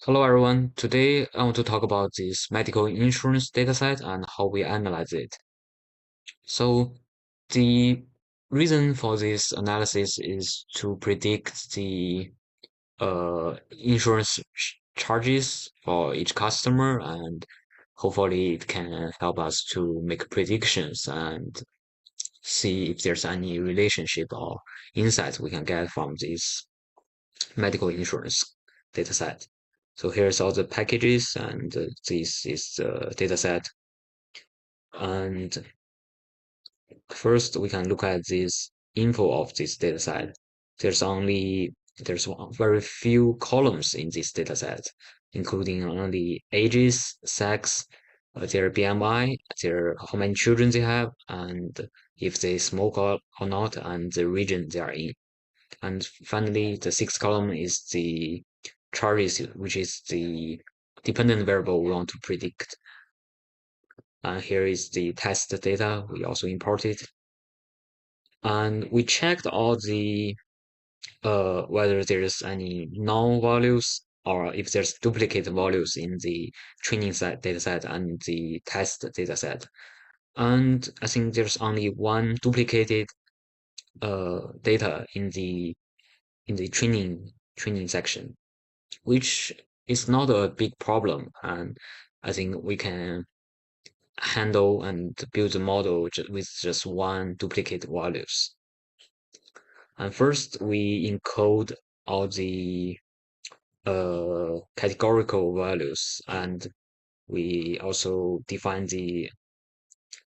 Hello everyone. Today I want to talk about this medical insurance dataset and how we analyze it. So the reason for this analysis is to predict the insurance charges for each customer, and hopefully it can help us to make predictions and see if there's any relationship or insights we can get from this medical insurance dataset. So here's all the packages, and this is the dataset. And first, we can look at this info of this dataset. There's very few columns in this dataset, including only ages, sex, their BMI, their how many children they have, and if they smoke or not, and the region they are in. And finally, the sixth column is the charges, which is the dependent variable we want to predict. And here is the test data we also imported. And we checked all the whether there's any null values or if there's duplicate values in the training set dataset and the test dataset. And I think there's only one duplicated data in the training section, which is not a big problem. And I think we can handle and build a model with just one duplicate values. And first, we encode all the categorical values, and we also define the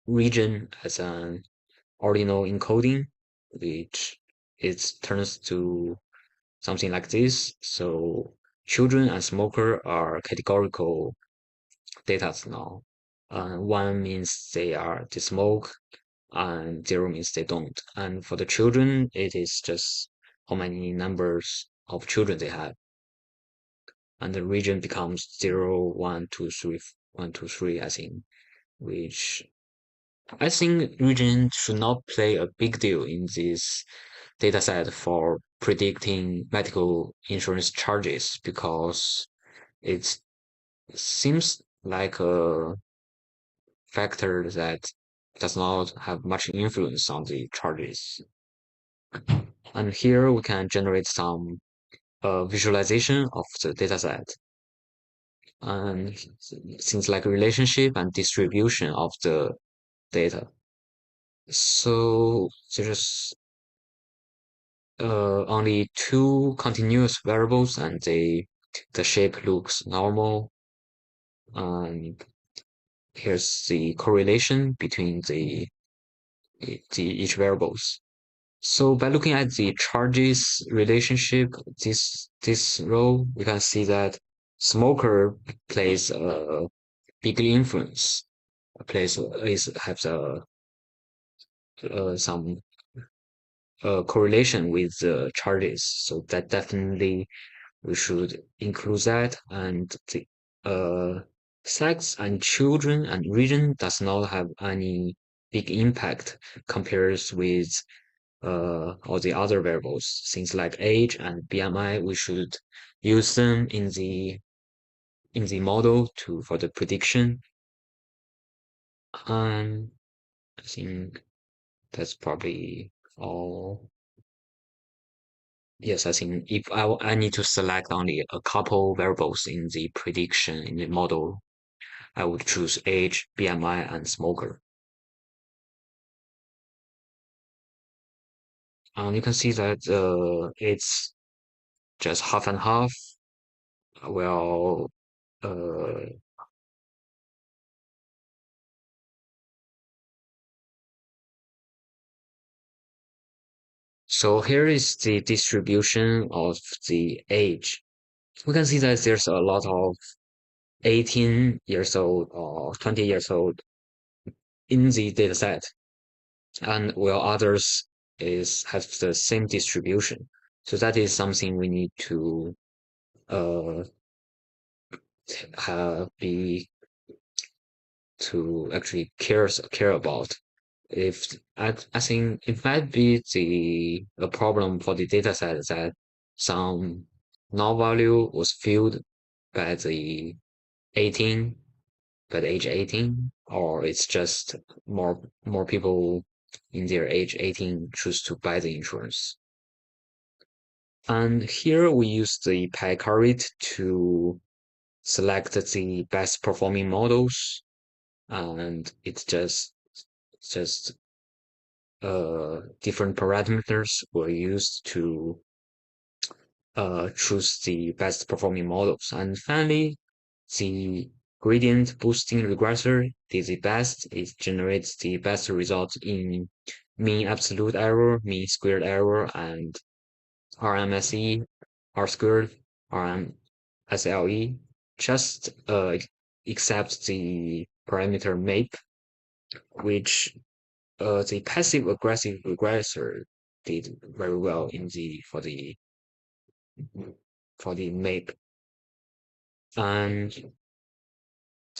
region as an ordinal encoding, which it turns to something like this. So children and smoker are categorical data now. One means they smoke, and zero means they don't. And for the children, it is just how many numbers of children they have. And the region becomes 0, 1, 2, 3, 1, 2, 3, I think, which I think region should not play a big deal in this data set for predicting medical insurance charges because it seems like a factor that does not have much influence on the charges. And here we can generate some visualization of the dataset and things like relationship and distribution of the data. So there's only two continuous variables, and the shape looks normal. And here's the correlation between the each variables. So by looking at the charges relationship, this row, we can see that smoker plays a big influence. Plays is has a some correlation with the charges. So that definitely we should include that. And the sex and children and region does not have any big impact compares with all the other variables. Things like age and BMI, we should use them in the model to for the prediction. And I think that's probably all. Yes, I think if I need to select only a couple variables in the prediction in the model, I would choose age, BMI, and smoker. And you can see that it's just half and half. Well, uh, so here is the distribution of the age. We can see that there's a lot of 18 years old or 20 years old in the dataset, and while others is have the same distribution. So that is something we need to uh be to actually care about. If I think it might be the a problem for the data set that some null value was filled by the 18, by the age 18, or it's just more people in their age 18 choose to buy the insurance. And here we use the pie chart to select the best performing models, and it's just different parameters were used to choose the best performing models. And finally, the gradient boosting regressor did the best. It generates the best result in mean absolute error, mean squared error, and RMSE, R squared, RMSLE, just except the parameter MAPE, which the passive aggressive regressor did very well in the for the MAPE. And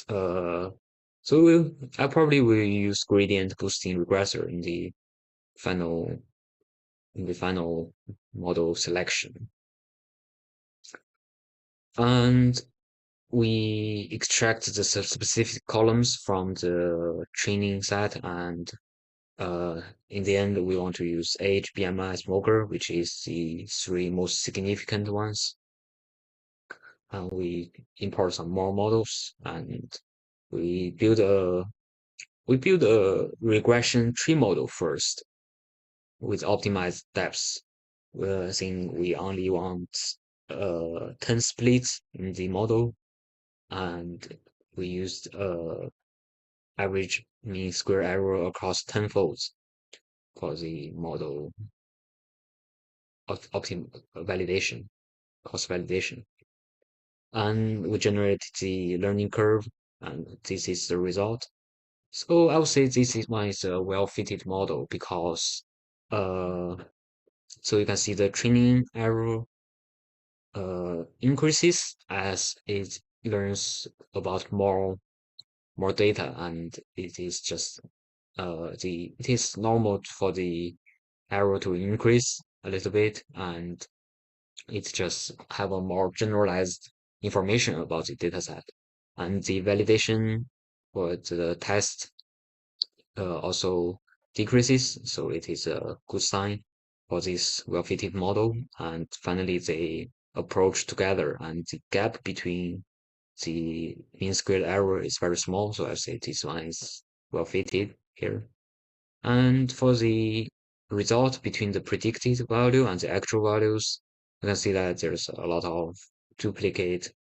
uh, so I probably will use gradient boosting regressor final in the final model selection. And we extract the specific columns from the training set, and in the end we want to use age, BMI, smoker, which is the three most significant ones. And we import some more models, and we build a regression tree model first with optimized depths. I think we only want 10 splits in the model, and we used average mean square error across 10 folds for the model optim validation, cost validation. And we generate the learning curve, and this is the result. So I would say this is one is a well-fitted model because uh so you can see the training error increases as it learns about more data, and it is just it is normal for the error to increase a little bit, and it just have a more generalized information about the dataset. And the validation for the test also decreases, so it is a good sign for this well-fitted model. And finally, they approach together, and the gap between the mean squared error is very small, so I say this one is well-fitted here. And for the result between the predicted value and the actual values, you can see that there's a lot of duplicate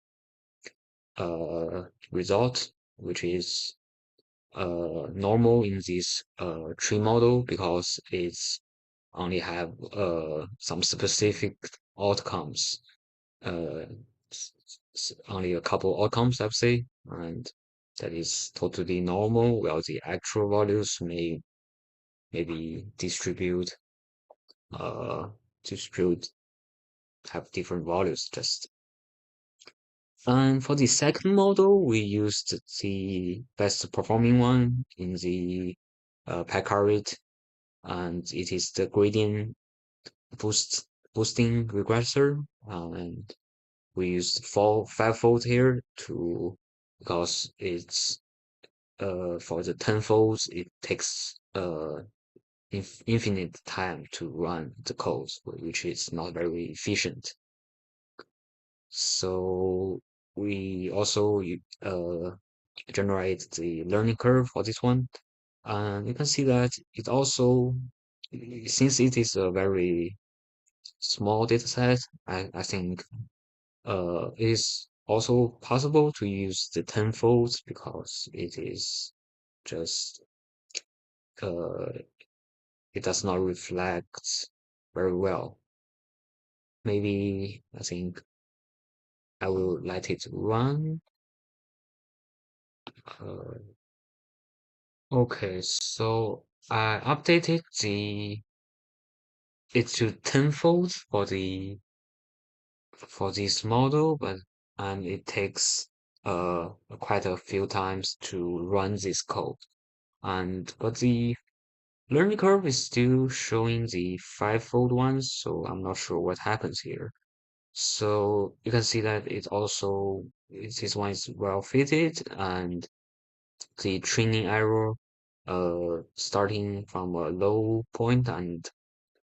result, which is normal in this tree model because it's only have some specific outcomes, uh, only a couple outcomes, I'd say, and that is totally normal. While the actual values may maybe uh distribute have different values just. And for the second model, we used the best performing one in the Packard, and it is the gradient boosting regressor. And we used fivefold here to because it's for the tenfolds it takes infinite time to run the code, which is not very efficient. So we also generate the learning curve for this one. And you can see that it also, since it is a very small data set, I think it is also possible to use the tenfolds because it is just uh, it does not reflect very well. Maybe I think I will let it run. Uh, okay, so I updated the it to tenfold for this model, but and it takes quite a few times to run this code. And but the learning curve is still showing the fivefold one, so I'm not sure what happens here. So you can see that it also this one is well fitted, and the training error starting from a low point and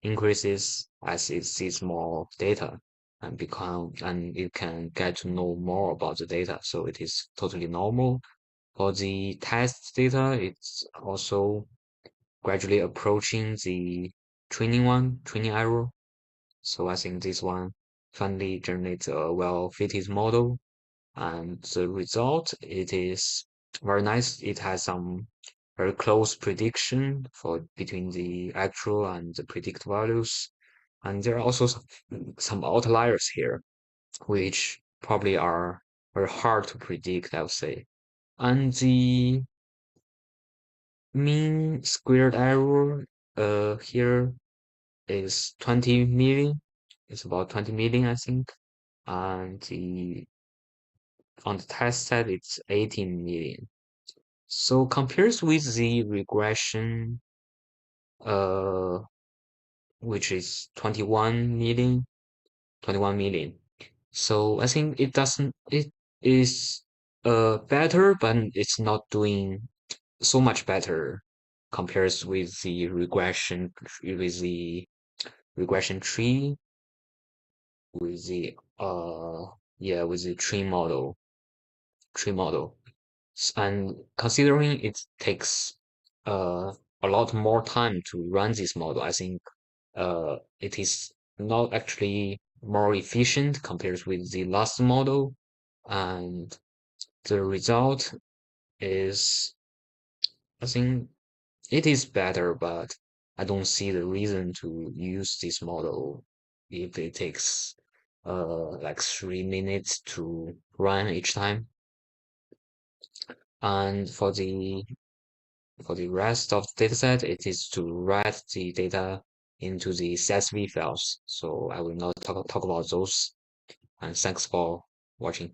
increases as it sees more data and it can get to know more about the data. So it is totally normal. For the test data, it's also gradually approaching the training error. So I think this one finally generates a well-fitted model, and the result, it is very nice. It has some very close prediction for between the actual and the predict values. And there are also some outliers here, which probably are very hard to predict, I would say. And the mean squared error here is 20 million. It's about 20 million, I think. And the on the test set, it's 18 million. So compares with the regression, uh, which is 21 million. So I think it is better, but it's not doing so much better compares with the regression tree with the yeah with the tree model. And considering it takes a lot more time to run this model, I think it is not actually more efficient compared with the last model, and the result is, I think it is better, but I don't see the reason to use this model if it takes like 3 minutes to run each time. And for the rest of the dataset, it is to write the data into the CSV files. So I will not talk about those. And thanks for watching.